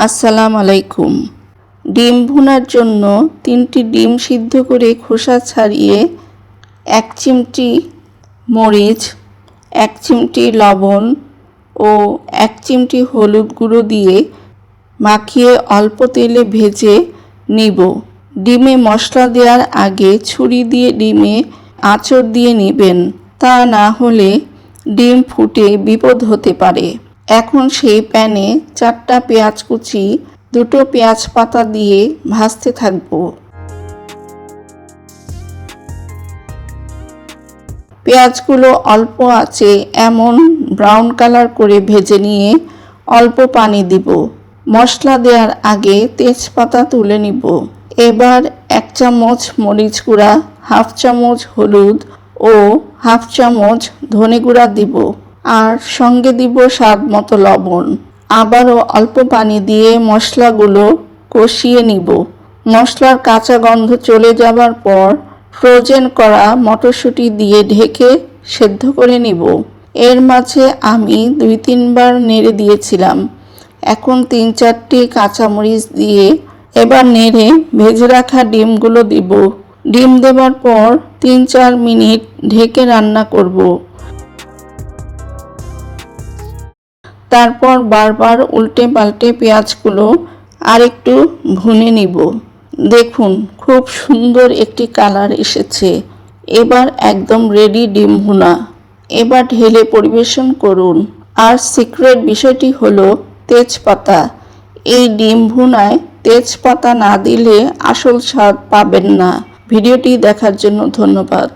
আসসালামু আলাইকুম। ডিম ভুনার জন্য 3টি ডিম সিদ্ধ করে খোসা ছাড়িয়ে 1 চিমটি মরিচ, 1 চিমটি লবণ ও 1 চিমটি হলুদ গুঁড়ো দিয়ে মাখিয়ে অল্প তেলে ভেজে নিব। ডিমে মশলা দেওয়ার আগে ছুরি দিয়ে ডিমে আঁচড় দিয়ে নেবেন, তা না হলে ডিম ফুটে বিপদ হতে পারে। এখন সেই প্যানে 4টা পেঁয়াজ কুচি, 2টো পেঁয়াজ পাতা দিয়ে ভাজতে থাকব। পেঁয়াজগুলো অল্প আঁচে এমন ব্রাউন কালার করে ভেজে নিয়ে অল্প পানি দিব। মশলা দেওয়ার আগে তেজপাতা তুলে নিব। এবার 1 চামচ মরিচ গুঁড়া, 1/2 চামচ হলুদ ও 1/2 চামচ ধনে গুঁড়া দিব, আর সঙ্গে দিব স্বাদ মতো লবণ। আবারও অল্প পানি দিয়ে মশলাগুলো কষিয়ে নিব। মশলার কাঁচা গন্ধ চলে যাবার পর ফ্রোজেন করা মটরশুঁটি দিয়ে ঢেকে সেদ্ধ করে নিব। এর মাঝে আমি 2-3 বার নেড়ে দিয়েছিলাম। এখন 3-4টি কাঁচামরিচ দিয়ে এবার নেড়ে ভেজে রাখা ডিমগুলো দিব। ডিম দেবার পর 3-4 মিনিট ঢেকে রান্না করব। তারপর বারবার উল্টে পাল্টে পেঁয়াজগুলো আরেকটু ভুনে নিব। দেখুন, খুব সুন্দর একটি কালার এসেছে। এবার একদম রেডি ডিম ভুনা। এবার ঢেলে পরিবেশন করুন। আর সিক্রেট বিষয়টি হলো তেজপাতা। এই ডিম ভুনায় তেজপাতা না দিলে আসল স্বাদ পাবেন না। ভিডিওটি দেখার জন্য ধন্যবাদ।